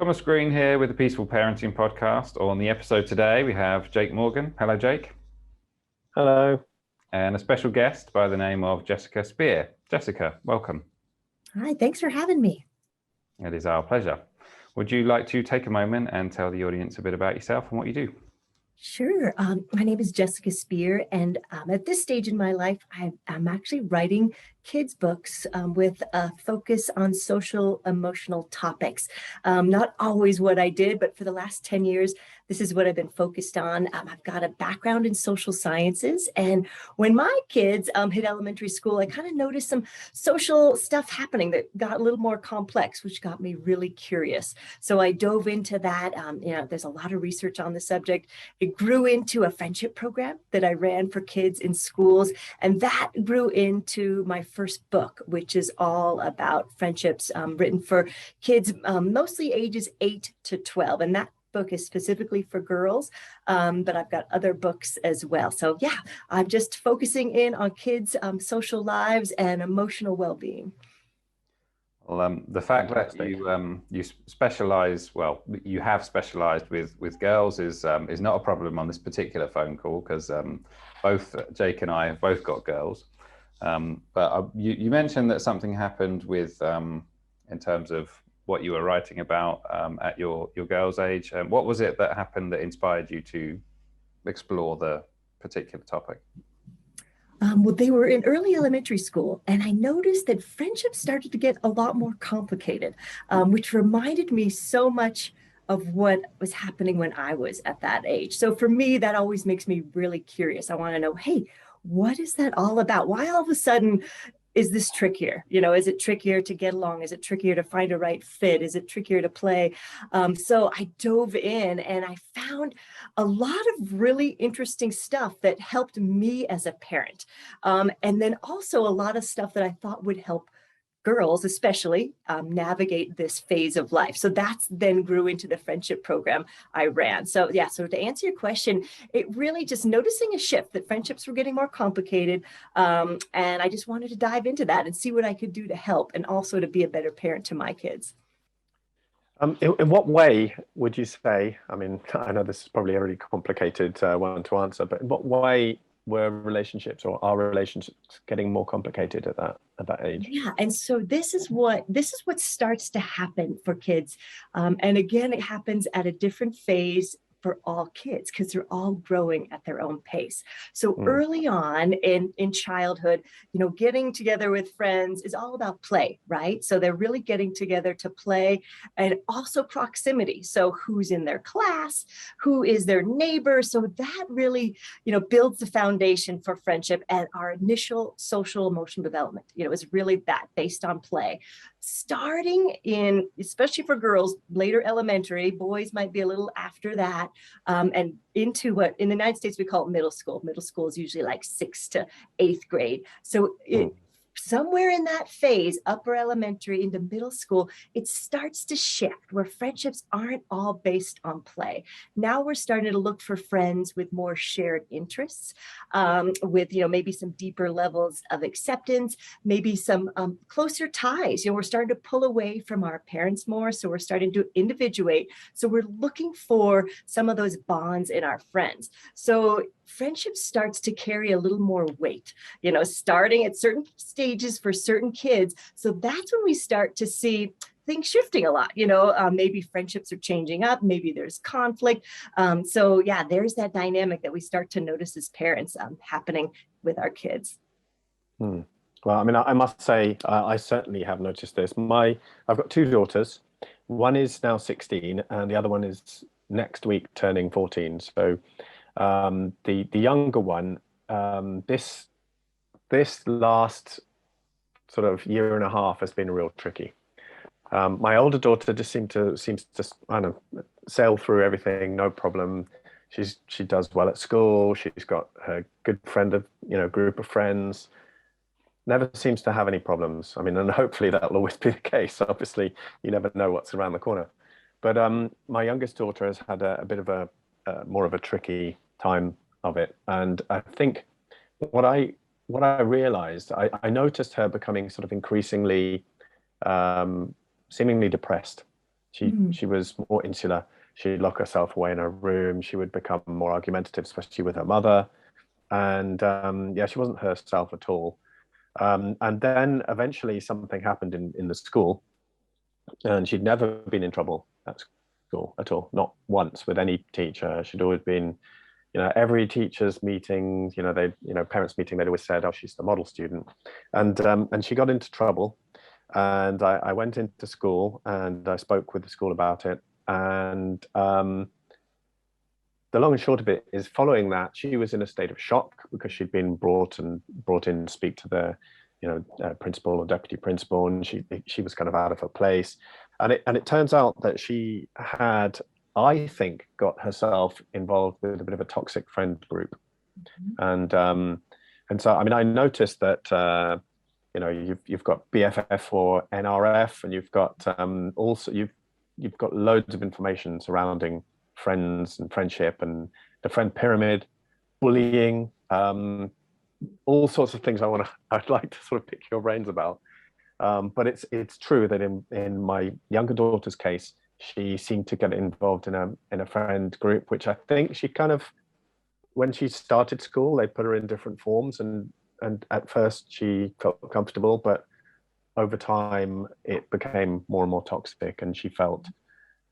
Thomas Green here with the Peaceful Parenting Podcast. On the episode today, we have Jake Morgan. Hello, Jake. Hello. And a special guest by the name of Jessica Speer. Jessica, welcome. Hi, thanks for having me. It is our pleasure. Would you like to take a moment and tell the audience a bit about yourself and what you do? Sure. My name is Jessica Speer, and at this stage in my life, I'm actually writing kids' books with a focus on social emotional topics. Not always what I did, but for the last 10 years, this is what I've been focused on. I've got a background in social sciences, and when my kids hit elementary school, I kind of noticed some social stuff happening that got a little more complex, which got me really curious. So I dove into that. There's a lot of research on the subject. It grew into a friendship program that I ran for kids in schools, and that grew into my first book, which is all about friendships, written for kids, mostly ages 8 to 12. And that book is specifically for girls, but I've got other books as well. So yeah, I'm just focusing in on kids' social lives and emotional well-being. Well, the fact that you specialize, well, you have specialized with girls is not a problem on this particular phone call because both Jake and I have both got girls. But you mentioned that something happened with in terms of what you were writing about at your girls' age. What was it that happened that inspired you to explore the particular topic? Well, they were in early elementary school, and I noticed that friendships started to get a lot more complicated, which reminded me so much of what was happening when I was at that age. So for me, that always makes me really curious. I want to know, hey, what is that all about? Why all of a sudden is this trickier? Is it trickier to get along? Is it trickier to find a right fit? Is it trickier to play? So I dove in and I found a lot of really interesting stuff that helped me as a parent. And then also a lot of stuff that I thought would help girls especially navigate this phase of life. So that's then grew into the friendship program I ran. So yeah, so to answer your question, it really just noticing a shift that friendships were getting more complicated. And I just wanted to dive into that and see what I could do to help and also to be a better parent to my kids. In what way would you say, I mean, I know this is probably a really complicated one to answer, but in what way were relationships or are relationships getting more complicated at that age? Yeah, and so this is what starts to happen for kids, and again, it happens at a different phase for all kids because they're all growing at their own pace. So early on in childhood, getting together with friends is all about play, right? So they're really getting together to play and also proximity. So who's in their class, who is their neighbor? So that really, builds the foundation for friendship and our initial social emotional development. Is really that based on play. Starting in, especially for girls, later elementary, boys might be a little after that, and into what in the United States we call it middle school. Middle school is usually like 6th to 8th grade. So somewhere in that phase, upper elementary into middle school, it starts to shift where friendships aren't all based on play. Now we're starting to look for friends with more shared interests, with maybe some deeper levels of acceptance, maybe some closer ties. We're starting to pull away from our parents more, so we're starting to individuate. So we're looking for some of those bonds in our friends. So friendship starts to carry a little more weight, starting at certain stages for certain kids. So that's when we start to see things shifting a lot. Maybe friendships are changing up, maybe there's conflict. So yeah, there's that dynamic that we start to notice as parents happening with our kids. Well, I mean, I must say, I certainly have noticed this. I've got 2 daughters. One is now 16 and the other one is next week turning 14. So the younger one, this last sort of year and a half has been real tricky. My older daughter just seems to I don't know, sail through everything, no problem. She does well at school. She's got her good friend of group of friends. Never seems to have any problems. I mean, and hopefully that'll always be the case. Obviously, you never know what's around the corner. But my youngest daughter has had a bit of a more of a tricky time of it, and I think what I realized, I noticed her becoming sort of increasingly seemingly depressed, She was more insular. She'd lock herself away in her room. She would become more argumentative, especially with her mother. And yeah, she wasn't herself at all. And then eventually something happened in the school, and she'd never been in trouble at school at all, not once with any teacher. She'd always been, every teacher's meeting, parents' meeting, they'd always said, oh, she's the model student. And she got into trouble. And I went into school and I spoke with the school about it. And the long and short of it is, following that, she was in a state of shock because she'd been brought in to speak to the, principal or deputy principal, and she was kind of out of her place. And it turns out that she had, I think, got herself involved with a bit of a toxic friend group. And so, I mean, I noticed that you've got BFF or NRF, and you've got also you've got loads of information surrounding friends and friendship and the friend pyramid, bullying, all sorts of things I'd like to sort of pick your brains about. But it's true that in my younger daughter's case, she seemed to get involved in a friend group, which I think she kind of, when she started school, they put her in different forms, and at first she felt comfortable, but over time it became more and more toxic, and she felt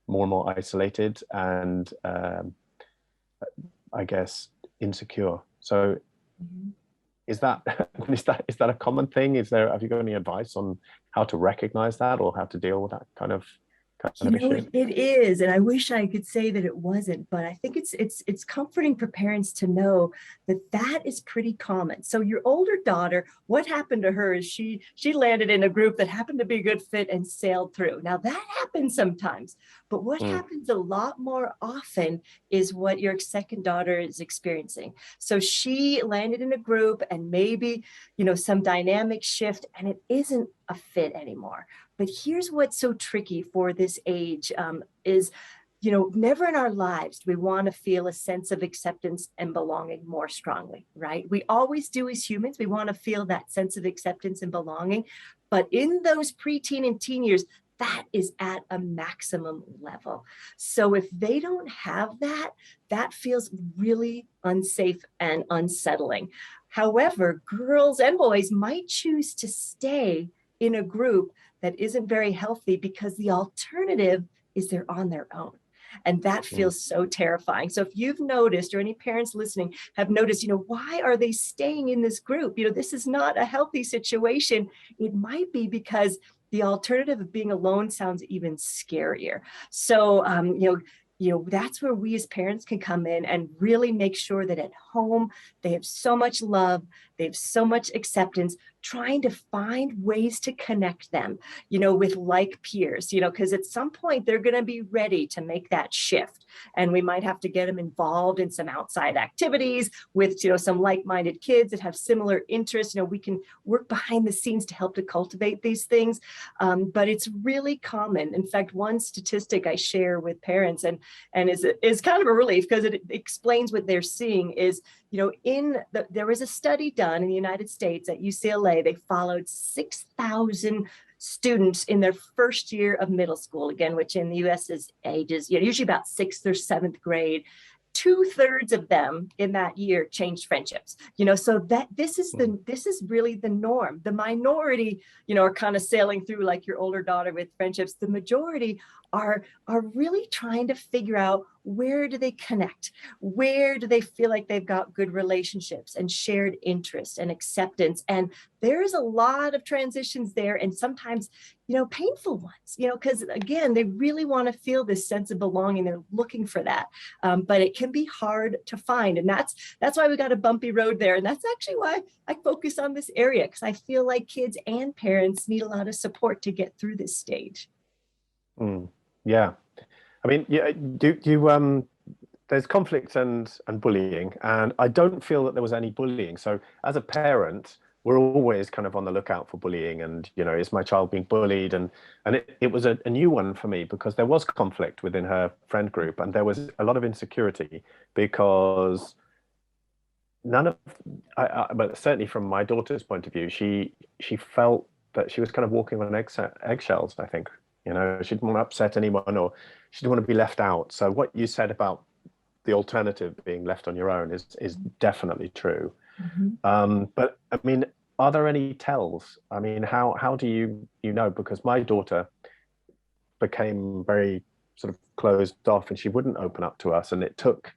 more and more isolated and I guess insecure. So is that a common thing? Have you got any advice on how to recognize that or how to deal with that kind of issue? It is, and I wish I could say that it wasn't, but I think it's comforting for parents to know that is pretty common. So your older daughter, what happened to her is she landed in a group that happened to be a good fit and sailed through. Now that happens sometimes, but what happens a lot more often is what your second daughter is experiencing. So she landed in a group and maybe, some dynamic shift, and it isn't a fit anymore. But here's what's so tricky for this age is, never in our lives do we want to feel a sense of acceptance and belonging more strongly, right? We always do as humans. We want to feel that sense of acceptance and belonging. But in those preteen and teen years, that is at a maximum level. So if they don't have that, that feels really unsafe and unsettling. However, girls and boys might choose to stay in a group that isn't very healthy because the alternative is they're on their own. And that feels so terrifying. So if you've noticed, or any parents listening have noticed, why are they staying in this group? This is not a healthy situation. It might be because the alternative of being alone sounds even scarier. So, that's where we as parents can come in and really make sure that at home, they have so much love, they have so much acceptance, trying to find ways to connect them, with like peers, because at some point they're going to be ready to make that shift. And we might have to get them involved in some outside activities with, some like-minded kids that have similar interests. We can work behind the scenes to help to cultivate these things. But it's really common. In fact, one statistic I share with parents and is kind of a relief because it explains what they're seeing is, there was a study done in the United States at UCLA. They followed 6,000 students in their first year of middle school, again, which in the US is ages, usually about 6th or 7th grade. 2/3 of them in that year changed friendships, so that this is really the norm. The minority, are kind of sailing through like your older daughter with friendships. The majority are really trying to figure out, where do they connect? Where do they feel like they've got good relationships and shared interests and acceptance? And there's a lot of transitions there, and sometimes, painful ones, because again, they really want to feel this sense of belonging. They're looking for that. But it can be hard to find. And that's why we got a bumpy road there. And that's actually why I focus on this area, because I feel like kids and parents need a lot of support to get through this stage. Yeah. I mean, yeah, there's conflict and bullying, and I don't feel that there was any bullying. So as a parent, we're always kind of on the lookout for bullying, and is my child being bullied? And it was a new one for me, because there was conflict within her friend group, and there was a lot of insecurity because but certainly from my daughter's point of view, she felt that she was kind of walking on eggshells, I think, You know, she didn't want to upset anyone, or she didn't want to be left out. So what you said about the alternative being left on your own is definitely true. But I mean, are there any tells? I mean, how do you know? Because my daughter became very sort of closed off, and she wouldn't open up to us, and it took,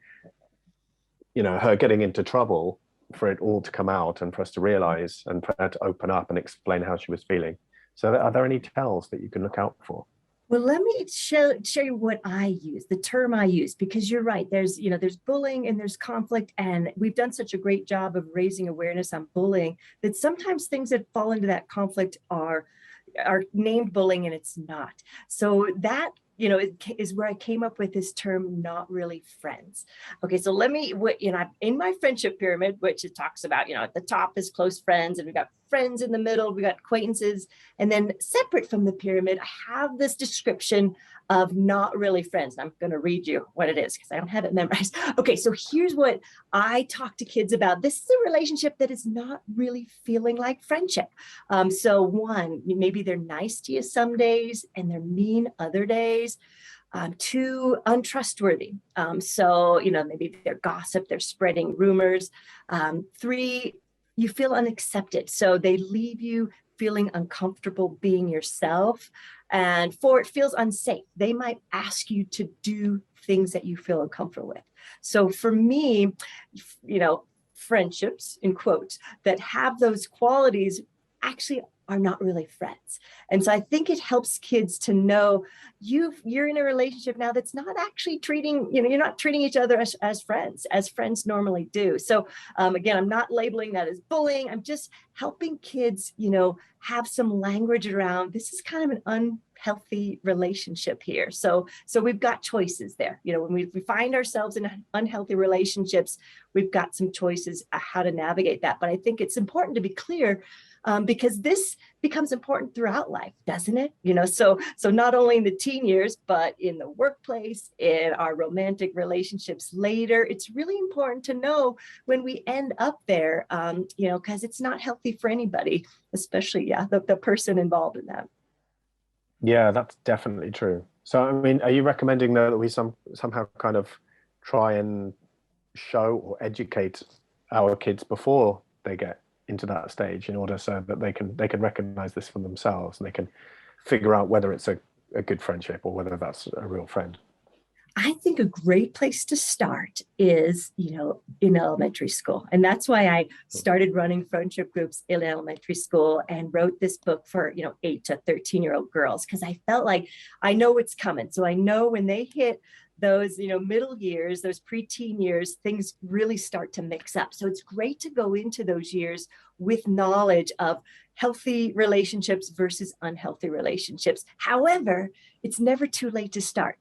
you know, her getting into trouble for it all to come out and for us to realize and for her to open up and explain how she was feeling. So are there any tells that you can look out for? Well, let me show you what I use, the term I use, because you're right. There's bullying and there's conflict, and we've done such a great job of raising awareness on bullying that sometimes things that fall into that conflict are named bullying and it's not. So that, it is where I came up with this term, not really friends. Okay, so let me, in my friendship pyramid, which it talks about, at the top is close friends, and we got friends in the middle, we got acquaintances, and then separate from the pyramid, I have this description of not really friends. And I'm going to read you what it is because I don't have it memorized. Okay, so here's what I talk to kids about. This is a relationship that is not really feeling like friendship. So one, maybe they're nice to you some days and they're mean other days. Two, untrustworthy. So, maybe they're gossip, they're spreading rumors. Three, you feel unaccepted. So they leave you feeling uncomfortable being yourself. And four, it feels unsafe. They might ask you to do things that you feel uncomfortable with. So for me, friendships, in quotes, that have those qualities actually are not really friends. And so I think it helps kids to know you're in a relationship now that's not actually treating, you're not treating each other as friends normally do. So again, I'm not labeling that as bullying. I'm just helping kids, have some language around this is kind of an unhealthy relationship here. So we've got choices there. When we find ourselves in unhealthy relationships, we've got some choices how to navigate that. But I think it's important to be clear because this becomes important throughout life, doesn't it? So not only in the teen years, but in the workplace, in our romantic relationships later, it's really important to know when we end up there, because it's not healthy for anybody, especially, the person involved in that. Yeah, that's definitely true. So, I mean, are you recommending that we somehow kind of try and show or educate our kids before they get into that stage, in order so that they can recognize this for themselves and they can figure out whether it's a good friendship or whether that's a real friend? I think a great place to start is, in elementary school. And that's why I started running friendship groups in elementary school and wrote this book for, 8 to 13-year-old girls, because I felt like I know what's coming. So I know when they hit those, middle years, those preteen years, things really start to mix up. So it's great to go into those years with knowledge of healthy relationships versus unhealthy relationships. However, it's never too late to start.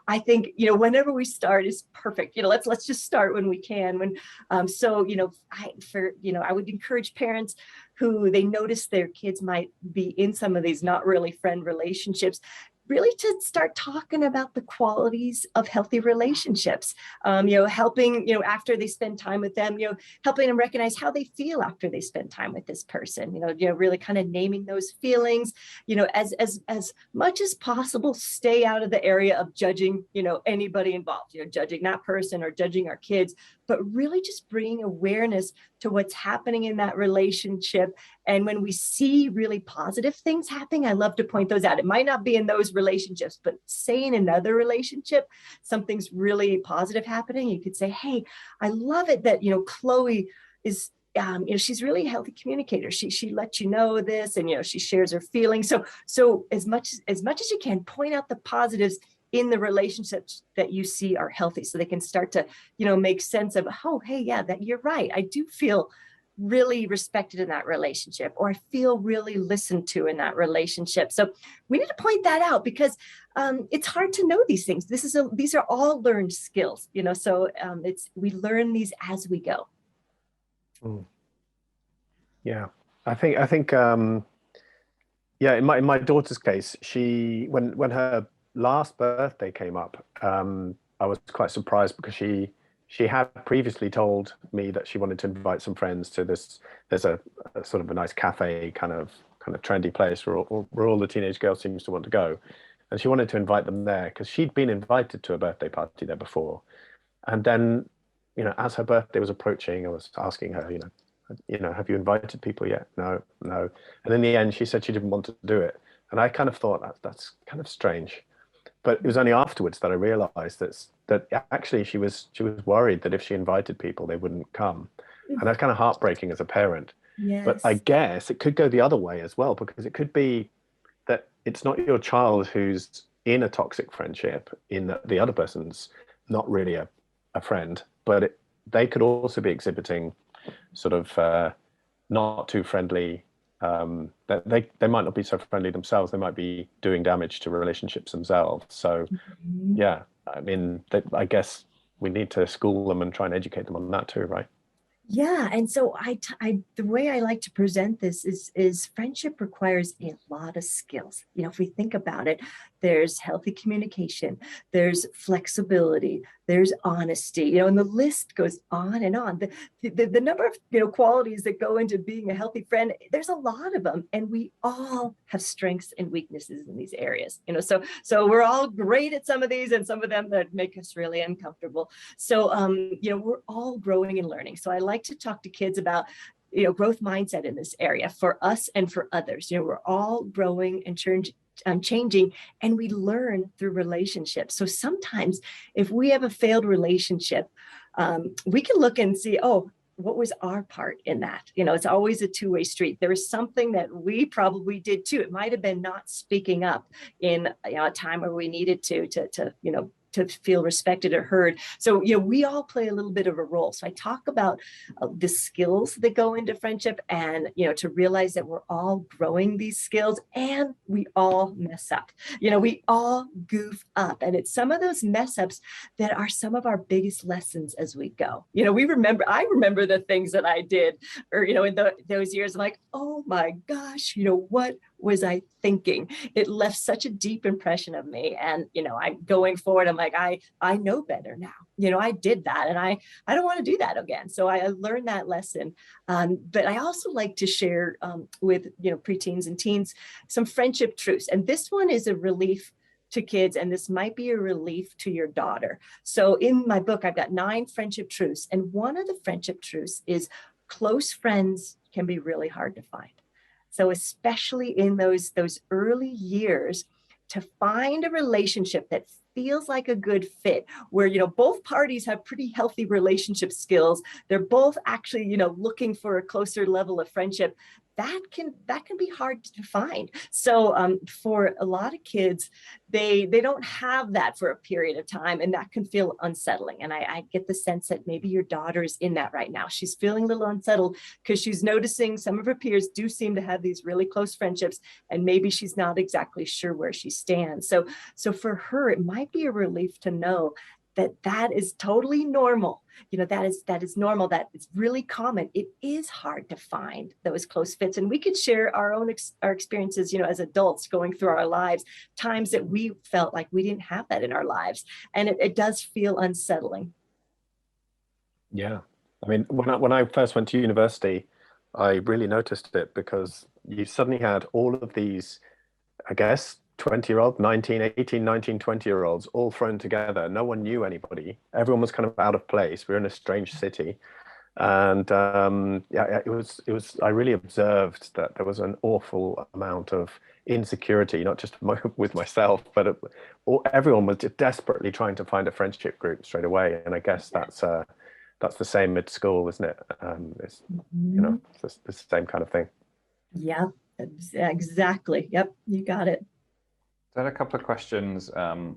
I think, whenever we start is perfect. Let's just start when we can. I would encourage parents who they notice their kids might be in some of these not really friend relationships, really to start talking about the qualities of healthy relationships, helping, after they spend time with them, helping them recognize how they feel after they spend time with this person, really kind of naming those feelings, as much as possible, stay out of the area of judging, anybody involved, judging that person or judging our kids, but really just bringing awareness to what's happening in that relationship. And when we see really positive things happening, I love to point those out. It might not be in those relationships, but say in another relationship, something's really positive happening. You could say, hey, I love it that, Chloe is, she's really a healthy communicator. She lets you know this, and, she shares her feelings. So as much as you can, point out the positives in the relationships that you see are healthy, so they can start to, make sense of, oh, hey, yeah, that you're right. I do feel really respected in that relationship, or I feel really listened to in that relationship. So we need to point that out, because it's hard to know these things. These are all learned skills, so we learn these as we go. Yeah, I think yeah, in my daughter's case, when her last birthday came up, I was quite surprised, because she had previously told me that she wanted to invite some friends to this. There's a sort of a nice cafe kind of kind of trendy place where all the teenage girls seems to want to go. And she wanted to invite them there because she'd been invited to a birthday party there before. And then, as her birthday was approaching, I was asking her, have you invited people yet? No. And in the end, she said she didn't want to do it. And I kind of thought that's kind of strange. But it was only afterwards that I realized that actually she was worried that if she invited people, they wouldn't come. And that's kind of heartbreaking as a parent. Yes. But I guess it could go the other way as well, because it could be that it's not your child who's in a toxic friendship, in that the other person's not really a friend, but they could also be exhibiting sort of not too friendly, that they might not be so friendly themselves. They might be doing damage to relationships themselves. So yeah, I mean, I guess we need to school them and try and educate them on that too, right? Yeah, and so the way I like to present this is friendship requires a lot of skills. If we think about it, there's healthy communication, there's flexibility, there's honesty, and the list goes on and on. The number of qualities that go into being a healthy friend, there's a lot of them, and we all have strengths and weaknesses in these areas. So we're all great at some of these, and some of them that make us really uncomfortable. So we're all growing and learning. So I like to talk to kids about growth mindset in this area for us and for others. We're all growing and changing, and we learn through relationships. So sometimes if we have a failed relationship, we can look and see, oh, what was our part in that? It's always a two-way street. There was something that we probably did too. It might have been not speaking up in a time where we needed to feel respected or heard. So, we all play a little bit of a role. So I talk about the skills that go into friendship, and, to realize that we're all growing these skills, and we all mess up. We all goof up, and it's some of those mess ups that are some of our biggest lessons as we go. I remember the things that I did, or, in those years, I'm like, oh my gosh, what was I thinking? It left such a deep impression of me. And, I'm going forward, I'm like, I know better now. I did that, and I don't want to do that again. So I learned that lesson. But I also like to share with, preteens and teens, some friendship truths. And this one is a relief to kids, and this might be a relief to your daughter. So in my book, I've got 9 friendship truths. And one of the friendship truths is close friends can be really hard to find. So especially in those early years, to find a relationship that feels like a good fit, where both parties have pretty healthy relationship skills, they're both actually looking for a closer level of friendship, that can be hard to find. So for a lot of kids, they don't have that for a period of time, and that can feel unsettling. And I get the sense that maybe your daughter is in that right now. She's feeling a little unsettled because she's noticing some of her peers do seem to have these really close friendships, and maybe she's not exactly sure where she stands. So for her, it might be a relief to know that is totally normal. That is normal. That is really common. It is hard to find those close fits, and we could share our experiences, as adults going through our lives, times that we felt like we didn't have that in our lives, and it does feel unsettling. Yeah, I mean, when I first went to university, I really noticed it, because you suddenly had all of these, I guess, 20-year-old, 19, 18, 19, 20-year-olds all thrown together. No one knew anybody. Everyone was kind of out of place. We were in a strange city. And it was, I really observed that there was an awful amount of insecurity, not just with myself, but everyone was just desperately trying to find a friendship group straight away. And I guess that's the same at school, isn't it? It's the same kind of thing. Yeah, exactly. Yep, you got it. So I had a couple of questions.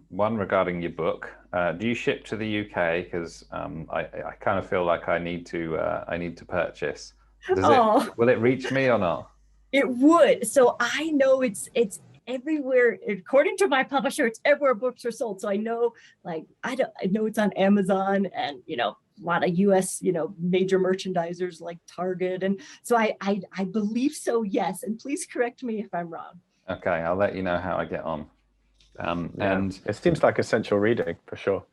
One regarding your book. Do you ship to the UK? Because I kind of feel like I need to purchase. Will it reach me or not? It would. So I know it's everywhere. According to my publisher, it's everywhere books are sold. So I know, I know it's on Amazon, and a lot of US, major merchandisers like Target. And so I believe so, yes. And please correct me if I'm wrong. Okay, I'll let you know how I get on. And it seems like essential reading for sure.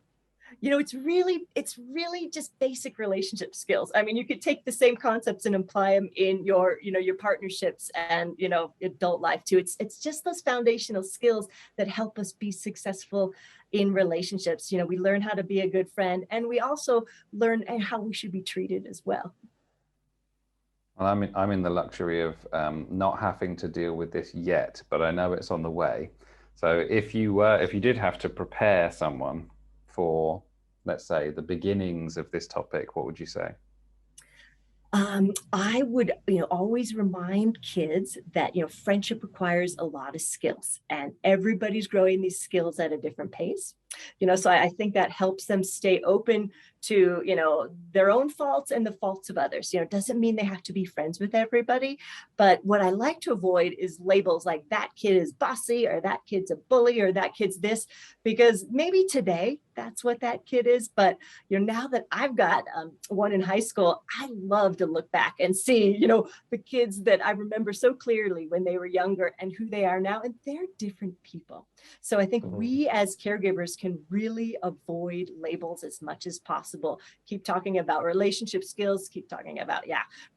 You know, it's really just basic relationship skills. I mean, you could take the same concepts and apply them in your, you know, your partnerships and, you know, adult life too. It's just those foundational skills that help us be successful in relationships. You know, we learn how to be a good friend, and we also learn how we should be treated as well. Well, I'm in the luxury of not having to deal with this yet, but I know it's on the way. So if you did have to prepare someone for, let's say, the beginnings of this topic, what would you say? I would, you know, always remind kids that, you know, friendship requires a lot of skills, and everybody's growing these skills at a different pace. You know, so I think that helps them stay open to, you know, their own faults and the faults of others. You know, it doesn't mean they have to be friends with everybody, but what I like to avoid is labels like that kid is bossy, or that kid's a bully, or that kid's this, because maybe today that's what that kid is. But, you know, now that I've got one in high school, I love to look back and see, you know, the kids that I remember so clearly when they were younger and who they are now, and they're different people. So I think we as caregivers can really avoid labels as much as possible. Keep talking about relationship skills, keep talking about,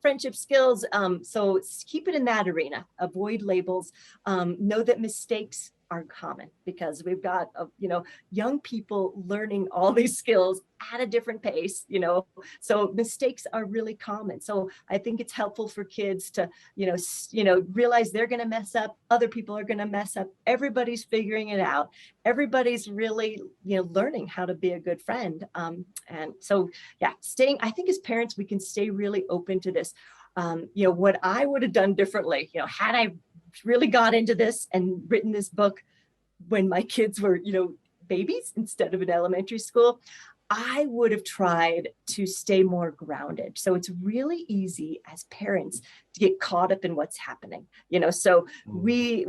friendship skills. So keep it in that arena, avoid labels, know that mistakes are common, because we've got, you know, young people learning all these skills at a different pace, you know, so mistakes are really common. So I think it's helpful for kids to, you know, realize they're going to mess up. Other people are going to mess up. Everybody's figuring it out. Everybody's really, you know, learning how to be a good friend. And so, I think as parents, we can stay really open to this. You know, what I would have done differently, you know, had I really got into this and written this book when my kids were, you know, babies instead of in elementary school, I would have tried to stay more grounded. So it's really easy as parents to get caught up in what's happening, you know. So we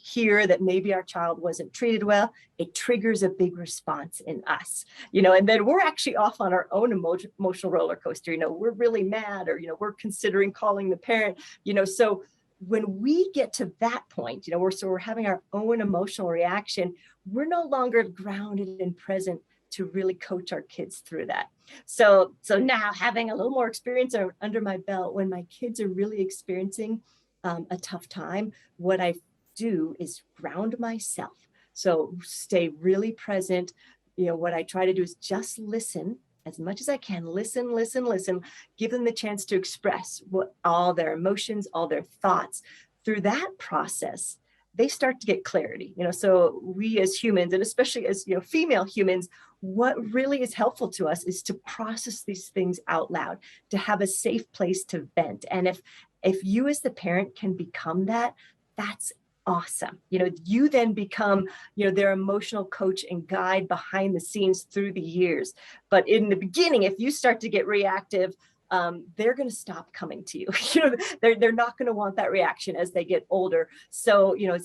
hear that maybe our child wasn't treated well. It triggers a big response in us, you know, and then we're actually off on our own emotional roller coaster. You know, we're really mad, or, you know, we're considering calling the parent, you know. So when we get to that point, you know, we're having our own emotional reaction, we're no longer grounded and present to really coach our kids through that. So now, having a little more experience under my belt, when my kids are really experiencing a tough time, what I do is ground myself. So stay really present. You know, what I try to do is just listen as much as I can. Listen, give them the chance to express all their emotions, all their thoughts. Through that process, they start to get clarity, you know. So we as humans, and especially as, you know, female humans, what really is helpful to us is to process these things out loud, to have a safe place to vent. And if you as the parent can become that, that's awesome. You know, you then become, you know, their emotional coach and guide behind the scenes through the years. But in the beginning, if you start to get reactive, they're going to stop coming to you. You know, they're not going to want that reaction as they get older. So, you know,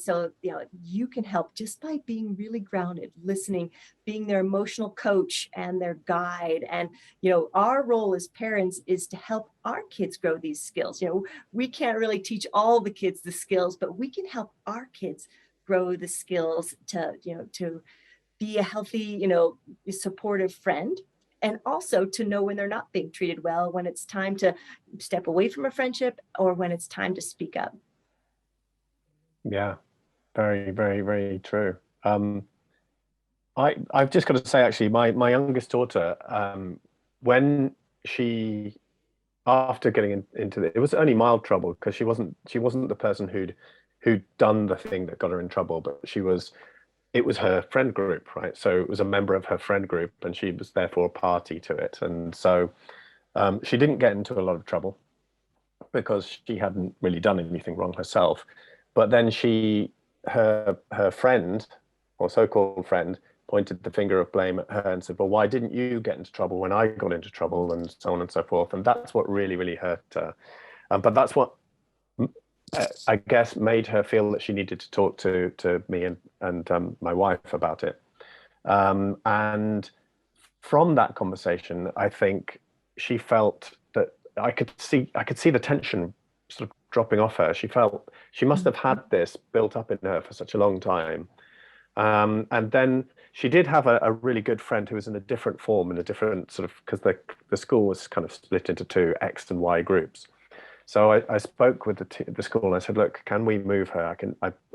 you can help just by being really grounded, listening, being their emotional coach and their guide. And, you know, our role as parents is to help our kids grow these skills. You know, we can't really teach all the kids the skills, but we can help our kids grow the skills to, you know, to be a healthy, you know, supportive friend. And also to know when they're not being treated well, when it's time to step away from a friendship, or when it's time to speak up. Yeah, very, very, very true. I've just got to say, actually, my youngest daughter, when she, after getting into it was only mild trouble, because she wasn't the person who'd done the thing that got her in trouble, but it was her friend group, right? So it was a member of her friend group, and she was therefore a party to it. And so she didn't get into a lot of trouble because she hadn't really done anything wrong herself. But then her friend, or so-called friend, pointed the finger of blame at her and said, well, why didn't you get into trouble when I got into trouble, and so on and so forth. And that's what really, really hurt her. But that's what I guess made her feel that she needed to talk to me and my wife about it. And from that conversation, I think she felt that I could see the tension sort of dropping off her. She felt she must have had this built up in her for such a long time. And then she did have a really good friend who was in a different form, in a different sort of, because the school was kind of split into two X and Y groups. So I spoke with the school and I said, look, can we move her?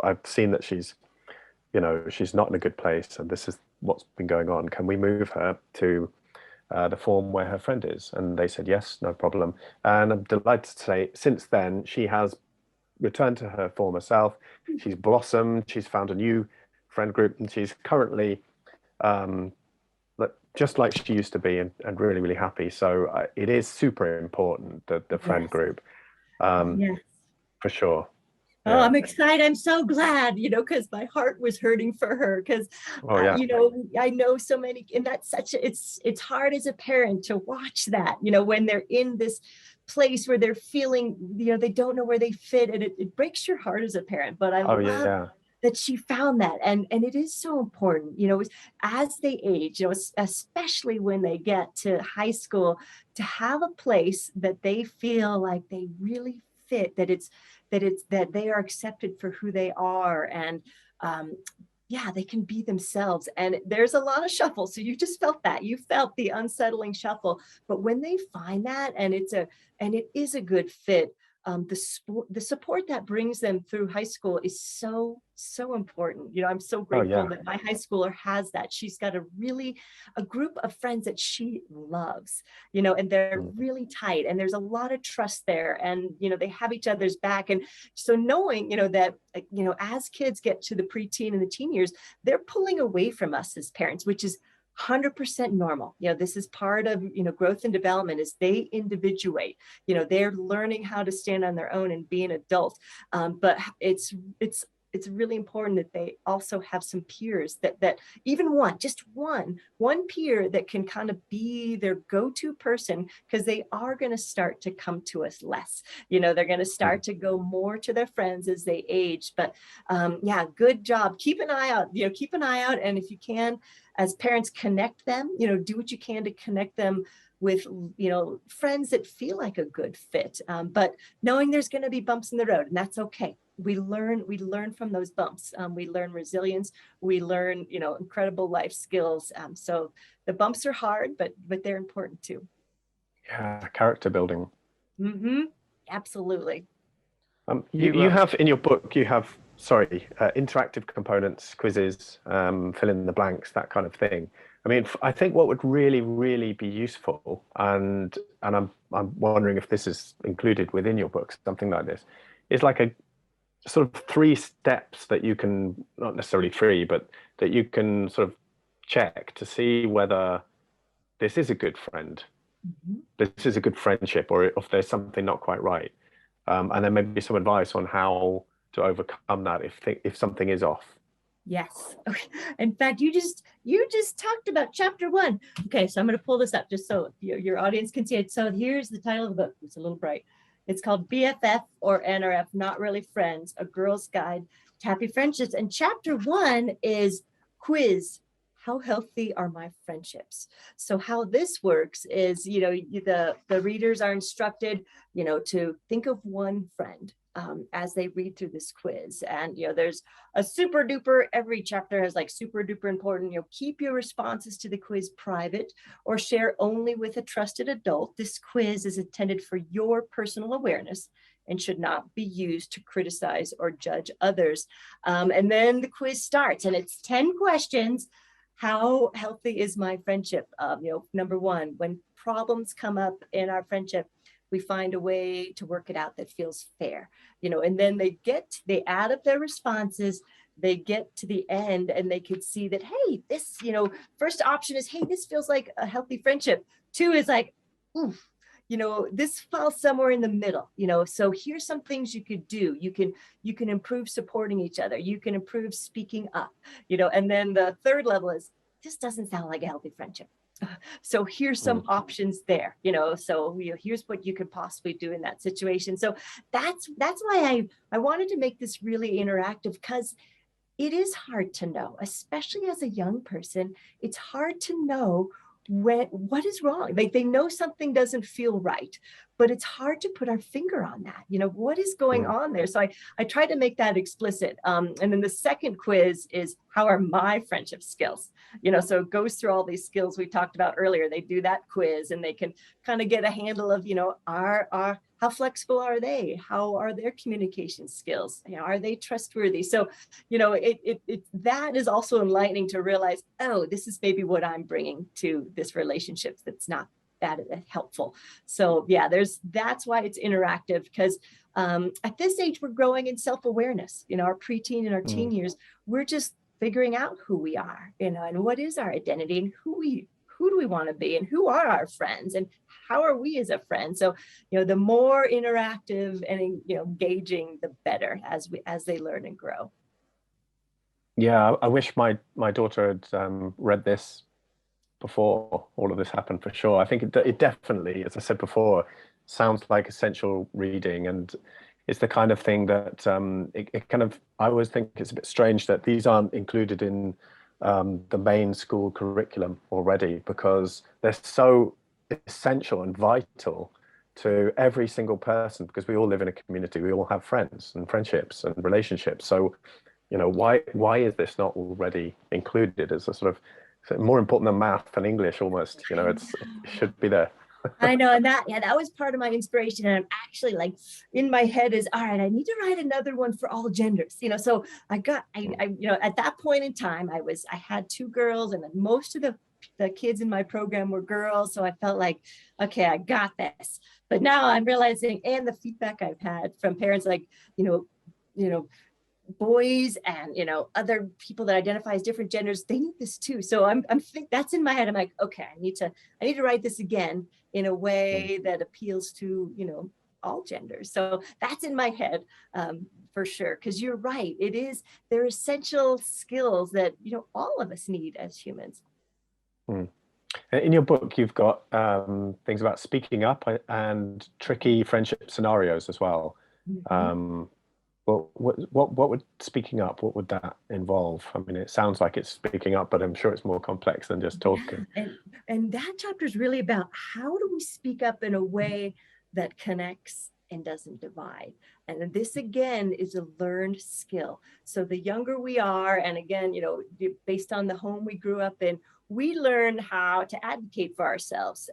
I've seen that she's, she's not in a good place, and this is what's been going on. Can we move her to the form where her friend is? And they said, yes, no problem. And I'm delighted to say, since then, she has returned to her former self. She's blossomed. She's found a new friend group, and she's currently just like she used to be, and really, really happy. So it is super important, the friend group, Yes. for sure. Oh, I'm excited. I'm so glad, because my heart was hurting for her, because, I know so many, and that's it's hard as a parent to watch that, when they're in this place where they're feeling, they don't know where they fit, and it breaks your heart as a parent. But I love that she found that. And it is so important, as they age, especially when they get to high school, to have a place that they feel like they really fit, that they are accepted for who they are, and they can be themselves. And there's a lot of shuffle, so you just felt that, you felt the unsettling shuffle. But when they find that, and it is a good fit, the support that brings them through high school is so important. I'm so grateful that my high schooler has that. She's got a group of friends that she loves, and they're really tight, and there's a lot of trust there, and they have each other's back. And so knowing that as kids get to the preteen and the teen years, they're pulling away from us as parents, which is 100% normal. This is part of growth and development, as they individuate. They're learning how to stand on their own and be an adult. But it's really important that they also have some peers, that even one peer that can kind of be their go-to person, because they are going to start to come to us less. They're going to start to go more to their friends as they age. But good job. Keep an eye out. And if you can, as parents, connect them. Do what you can to connect them with friends that feel like a good fit. But knowing there's going to be bumps in the road, and that's okay. We learn from those bumps. We learn resilience. We learn, incredible life skills. So the bumps are hard, but they're important too. Yeah, character building. Mm-hmm. Absolutely. You have in your book, interactive components, quizzes, fill in the blanks, that kind of thing. I mean, I think what would really, really be useful, and I'm wondering if this is included within your book, something like this, is like a sort of 3 steps that you can, not necessarily 3, but that you can sort of check to see whether this is a good friend, this is a good friendship, or if there's something not quite right. And then maybe some advice on how to overcome that if something is off. Yes. Okay. In fact, you just talked about chapter 1. Okay, so I'm going to pull this up just so your audience can see it. So here's the title of the book. It's a little bright. It's called BFF or NRF, Not Really Friends, A Girl's Guide to Happy Friendships. And chapter 1 is quiz. How healthy are my friendships? So how this works is, the readers are instructed, to think of one friend as they read through this quiz. And, there's a super duper, every chapter has like super duper important, keep your responses to the quiz private or share only with a trusted adult. This quiz is intended for your personal awareness and should not be used to criticize or judge others. And then the quiz starts, and it's 10 questions. How healthy is my friendship? Number 1, when problems come up in our friendship, we find a way to work it out that feels fair, and then they add up their responses, they get to the end, and they could see that, hey, this, first option is, hey, this feels like a healthy friendship. 2 is like, oof, this falls somewhere in the middle, so here's some things you could do. You can improve supporting each other. You can improve speaking up, and then the 3rd level is, this doesn't sound like a healthy friendship. So here's some options there, so here's what you could possibly do in that situation. So that's why I wanted to make this really interactive, because it is hard to know, especially as a young person. It's hard to know what is wrong? They know something doesn't feel right, but it's hard to put our finger on that. What is going on there? So I try to make that explicit. And then the second quiz is, how are my friendship skills? So it goes through all these skills we talked about earlier. They do that quiz and they can kind of get a handle of, how flexible are they? How are their communication skills? Are they trustworthy? So, that is also enlightening to realize, oh, this is maybe what I'm bringing to this relationship that's not that helpful. So yeah, that's why it's interactive, because at this age, we're growing in self-awareness. Our preteen and our teen years, we're just figuring out who we are, and what is our identity, and who do we want to be, and who are our friends, and how are we as a friend? So, the more interactive and engaging, the better as they learn and grow. Yeah, I wish my daughter had read this before all of this happened, for sure. I think it definitely, as I said before, sounds like essential reading, and it's the kind of thing that it kind of, I always think it's a bit strange that these aren't included in the main school curriculum already, because they're so essential and vital to every single person, because we all live in a community, we all have friends and friendships and relationships. So, why is this not already included as a sort of more important than math and English almost? It should be there. I know, and that was part of my inspiration. And I'm actually like, in my head is, all right, I need to write another one for all genders. So I at that point in time, I had two girls, and most of the kids in my program were girls. So I felt like, okay, I got this. But now I'm realizing, and the feedback I've had from parents, like, boys and other people that identify as different genders, they need this too. So I'm think that's in my head. I'm like, okay, I need to write this again in a way that appeals to all genders. So that's in my head, for sure, because you're right, they're essential skills that all of us need as humans. In your book, you've got things about speaking up and tricky friendship scenarios as well. What would speaking up, what would that involve? I mean, it sounds like it's speaking up, but I'm sure it's more complex than just talking. And that chapter is really about, how do we speak up in a way that connects and doesn't divide? And this, again, is a learned skill. So the younger we are, and again, based on the home we grew up in, we learn how to advocate for ourselves.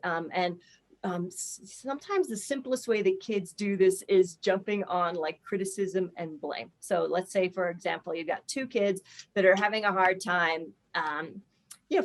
Sometimes the simplest way that kids do this is jumping on like criticism and blame. So let's say, for example, you've got two kids that are having a hard time,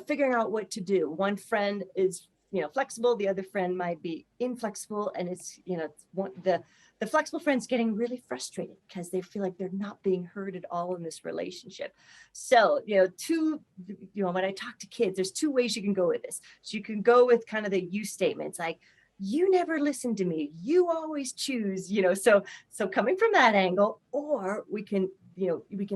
figuring out what to do. One friend is, flexible. The other friend might be inflexible, and it's, the flexible friend's getting really frustrated because they feel like they're not being heard at all in this relationship. So, when I talk to kids, there's two ways you can go with this. So you can go with kind of the you statements, like, you never listen to me, you always choose, so coming from that angle. Or we can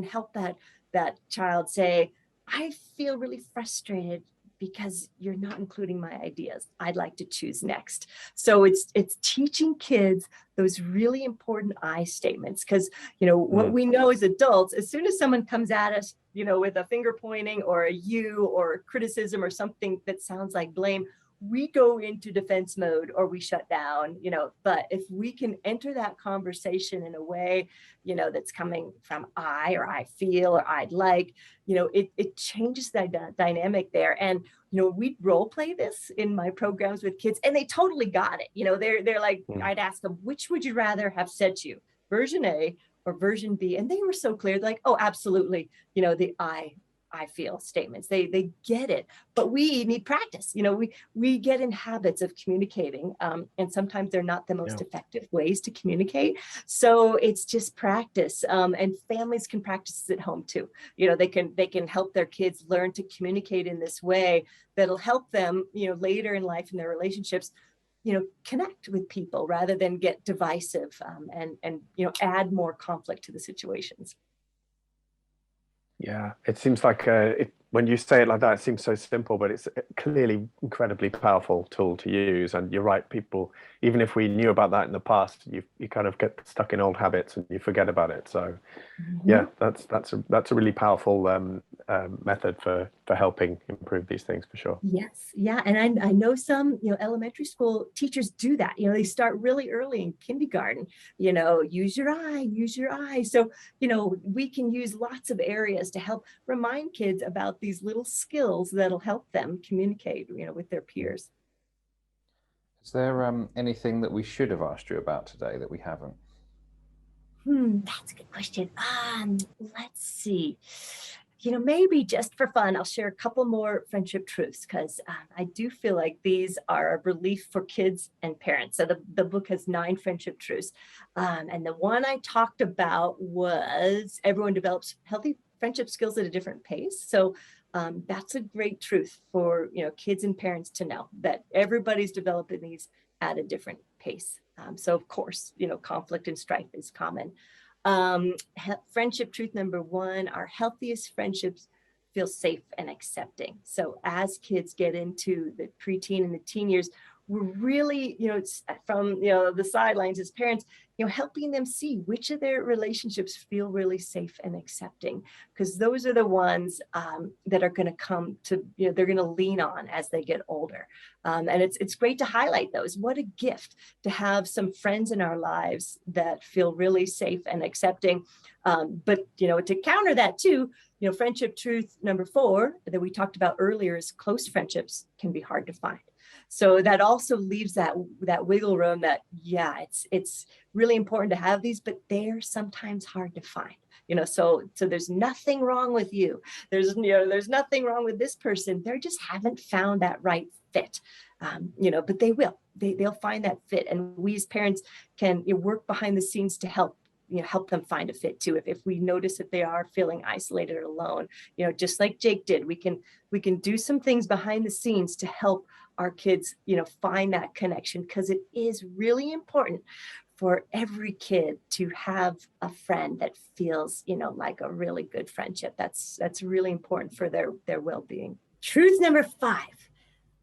help that child say, I feel really frustrated because you're not including my ideas. I'd like to choose next. So it's teaching kids those really important I statements, because what we know as adults, as soon as someone comes at us, with a finger pointing or a you or a criticism or something that sounds like blame, we go into defense mode or we shut down, but if we can enter that conversation in a way, that's coming from I feel, or I'd like, it changes that dynamic there. And, we role play this in my programs with kids, and they totally got it. They're like, I'd ask them, which would you rather have said to you, version A or version B? And they were so clear, like, oh, absolutely. The I feel statements. They get it, but we need practice. We get in habits of communicating, and sometimes they're not the most effective ways to communicate. So it's just practice, and families can practice this at home too. They can help their kids learn to communicate in this way that'll help them, later in life in their relationships, connect with people rather than get divisive, and add more conflict to the situations. Yeah, it seems like when you say it like that, it seems so simple, but it's clearly incredibly powerful tool to use. And you're right, people, even if we knew about that in the past, you kind of get stuck in old habits and you forget about it. So yeah, that's a really powerful method for helping improve these things, for sure. Yes, yeah, and I know some, elementary school teachers do that. They start really early in kindergarten. Use your eye. So we can use lots of areas to help remind kids about these little skills that'll help them communicate, with their peers. Is there anything that we should have asked you about today that we haven't? That's a good question. Let's see. Maybe just for fun, I'll share a couple more friendship truths because I do feel like these are a relief for kids and parents. So the book has 9 friendship truths. And the one I talked about was everyone develops healthy friendship skills at a different pace. So that's a great truth for kids and parents to know that everybody's developing these at a different pace. So of course, conflict and strife is common. Friendship truth number 1, our healthiest friendships feel safe and accepting. So as kids get into the preteen and the teen years, we're really, from, the sidelines as parents, helping them see which of their relationships feel really safe and accepting, because those are the ones that are going to come to, they're going to lean on as they get older. And it's great to highlight those. What a gift to have some friends in our lives that feel really safe and accepting. But, to counter that too, friendship truth number 4 that we talked about earlier is close friendships can be hard to find. So that also leaves that wiggle room that, it's really important to have these, but they're sometimes hard to find. So there's nothing wrong with you. There's nothing wrong with this person. They just haven't found that right fit. But they will. They'll find that fit, and we as parents can work behind the scenes to help them find a fit too. If we notice that they are feeling isolated or alone, just like Jake did, we can do some things behind the scenes to help our kids, find that connection, because it is really important for every kid to have a friend that feels, like a really good friendship. That's really important for their well-being. Truth number 5.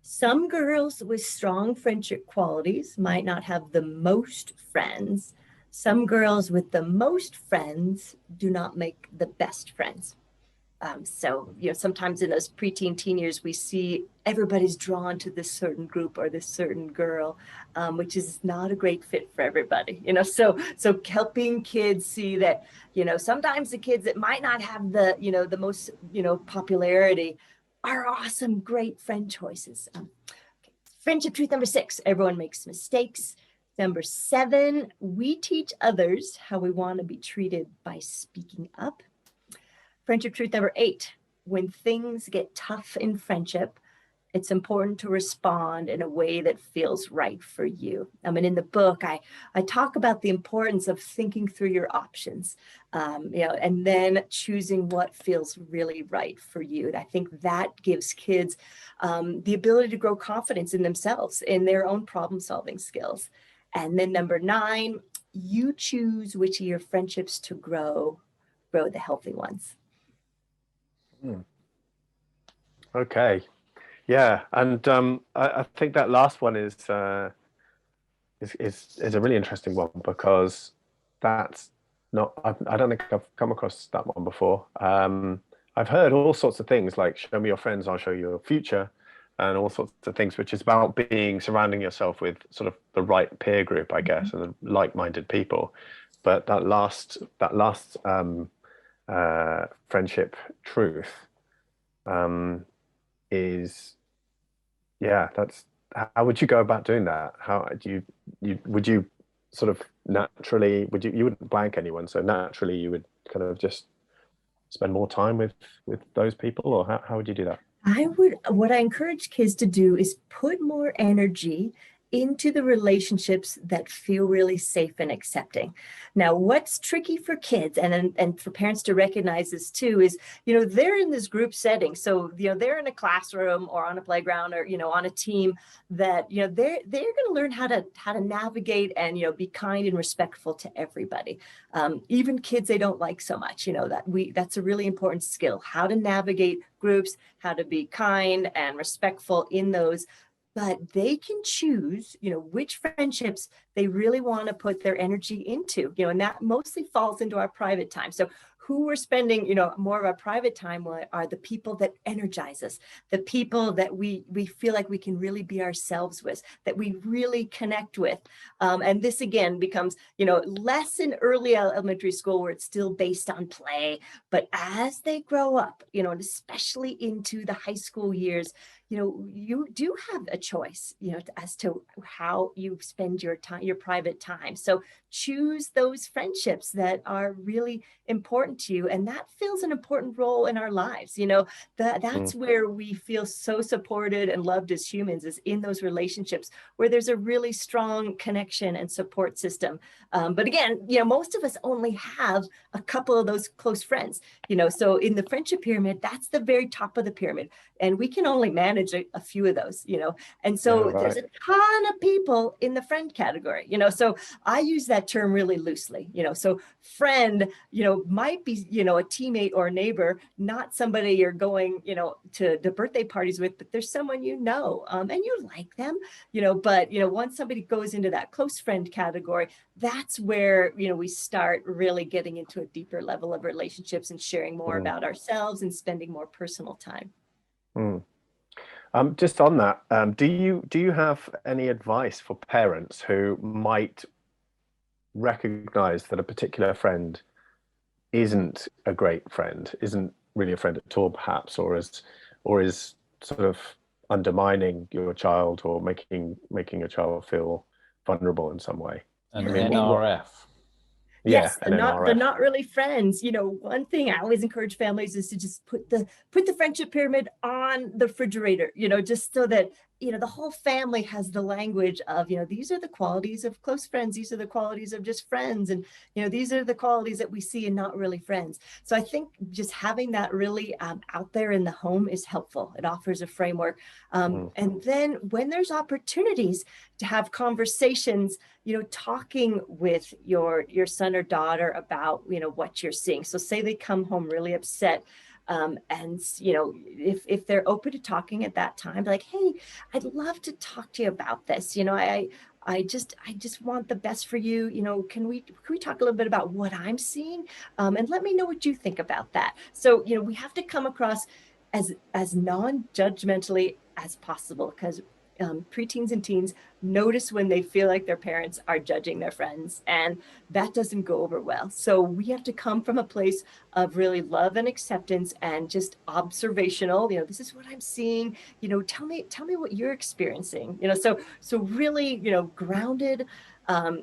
Some girls with strong friendship qualities might not have the most friends. Some girls with the most friends do not make the best friends. So, sometimes in those preteen teen years, we see everybody's drawn to this certain group or this certain girl, which is not a great fit for everybody, so helping kids see that, sometimes the kids that might not have the most, popularity are awesome, great friend choices. Friendship truth number 6, everyone makes mistakes. Number 7, we teach others how we want to be treated by speaking up. Friendship truth number 8, when things get tough in friendship, it's important to respond in a way that feels right for you. In the book, I talk about the importance of thinking through your options, and then choosing what feels really right for you. And I think that gives kids the ability to grow confidence in themselves, in their own problem-solving skills. And then number 9, you choose which of your friendships to grow the healthy ones. Okay. Yeah, and I think that last one is a really interesting one, because that's not, I don't think I've come across that one before. I've heard all sorts of things like show me your friends, I'll show you your future, and all sorts of things, which is about surrounding yourself with sort of the right peer group, I guess, and like-minded people. But that last friendship truth is, that's, how would you go about doing that? How do would you sort of naturally, you wouldn't blank anyone, so naturally you would kind of just spend more time with those people, or how would you do that? What I encourage kids to do is put more energy into the relationships that feel really safe and accepting. Now, what's tricky for kids and for parents to recognize this too is, they're in this group setting. So, they're in a classroom or on a playground or, on a team that, they're going to learn how to navigate and, be kind and respectful to everybody. Even kids they don't like so much, that's a really important skill, how to navigate groups, how to be kind and respectful in those. But they can choose, which friendships they really want to put their energy into, and that mostly falls into our private time. So who we're spending, more of our private time with are the people that energize us, the people that we feel like we can really be ourselves with, that we really connect with. And this again becomes, less in early elementary school where it's still based on play, but as they grow up, and especially into the high school years, you do have a choice, as to how you spend your time, your private time. So choose those friendships that are really important to you. And that fills an important role in our lives. That's where we feel so supported and loved as humans, is in those relationships where there's a really strong connection and support system. But again, most of us only have a couple of those close friends, so in the friendship pyramid, that's the very top of the pyramid. And we can only manage a few of those, and so there's a ton of people in the friend category, so I use that term really loosely, so friend, might be, a teammate or a neighbor, not somebody you're going, to the birthday parties with, but there's someone, and you like them, but, once somebody goes into that close friend category, that's where, we start really getting into a deeper level of relationships and sharing more about ourselves and spending more personal time. Just on that, do you have any advice for parents who might recognize that a particular friend isn't a great friend, isn't really a friend at all, perhaps, or is sort of undermining your child or making a child feel vulnerable in some way? An NRF. Yes, they're not really friends. One thing I always encourage families is to just put the friendship pyramid on the refrigerator, just so that, the whole family has the language of, these are the qualities of close friends. These are the qualities of just friends. And, these are the qualities that we see in not really friends. So I think just having that really out there in the home is helpful. It offers a framework. And then when there's opportunities to have conversations, talking with your son or daughter about, what you're seeing. So say they come home really upset. And if they're open to talking at that time, like, hey, I'd love to talk to you about this. I just want the best for you. Can we talk a little bit about what I'm seeing? And let me know what you think about that. So, we have to come across as non-judgmentally as possible, because preteens and teens notice when they feel like their parents are judging their friends, and that doesn't go over well. So we have to come from a place of really love and acceptance and just observational. This is what I'm seeing. Tell me what you're experiencing. So really, grounded,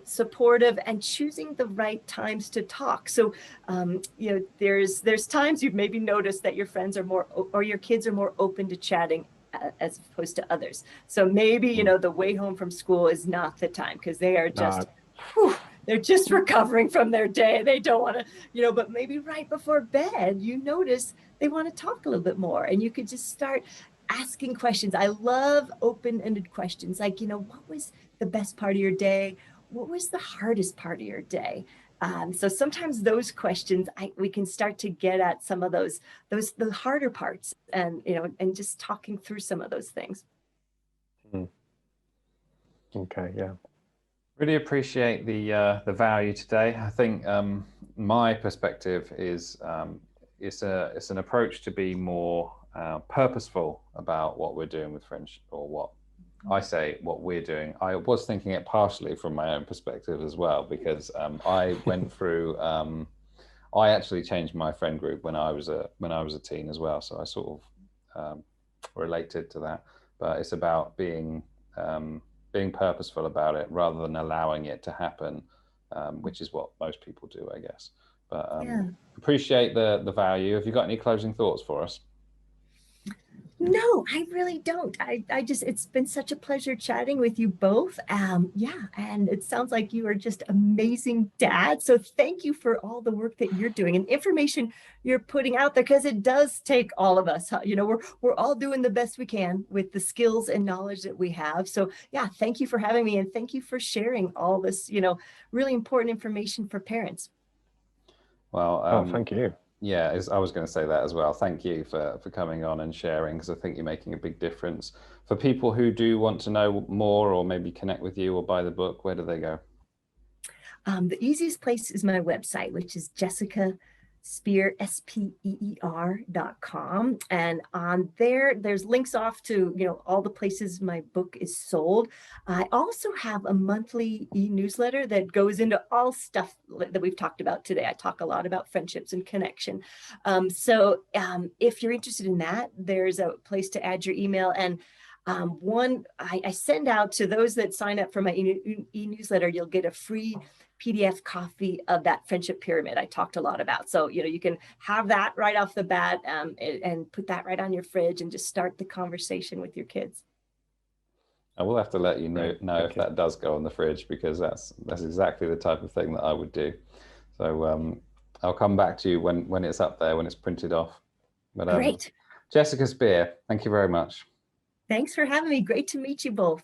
supportive, and choosing the right times to talk. So there's times you've maybe noticed that your friends are more, or your kids are more open to chatting as opposed to others. So maybe, the way home from school is not the time, because they are just, they're just recovering from their day. They don't want to, but maybe right before bed, you notice they want to talk a little bit more, and you could just start asking questions. I love open-ended questions, like, what was the best part of your day? What was the hardest part of your day? So sometimes those questions, we can start to get at some of the harder parts, and and just talking through some of those things. Okay, yeah. Really appreciate the value today. I think my perspective is it's an approach to be more purposeful about what we're doing with friendship, or what we're doing. I was thinking it partially from my own perspective as well, because I went through. I actually changed my friend group when I was a teen as well, so I sort of related to that. But it's about being purposeful about it rather than allowing it to happen, which is what most people do, I guess. But appreciate the value. Have you got any closing thoughts for us? No, I really don't. I just, it's been such a pleasure chatting with you both. And it sounds like you are just amazing dads. So thank you for all the work that you're doing and information you're putting out there, because it does take all of us. We're all doing the best we can with the skills and knowledge that we have. So thank you for having me, and thank you for sharing all this, really important information for parents. Well, thank you. Yeah, I was going to say that as well. Thank you for coming on and sharing, because I think you're making a big difference. For people who do want to know more, or maybe connect with you or buy the book, where do they go? The easiest place is my website, which is Speer, SPEER.com. And on there, there's links off to, all the places my book is sold. I also have a monthly e-newsletter that goes into all stuff that we've talked about today. I talk a lot about friendships and connection. So if you're interested in that, there's a place to add your email. And one I send out to those that sign up for my e-newsletter, you'll get a free PDF copy of that friendship pyramid I talked a lot about. So, you can have that right off the bat and put that right on your fridge and just start the conversation with your kids. I will have to let you know if that does go on the fridge, because that's exactly the type of thing that I would do. So I'll come back to you when it's up there, when it's printed off. But Great. Jessica Speer, thank you very much. Thanks for having me. Great to meet you both.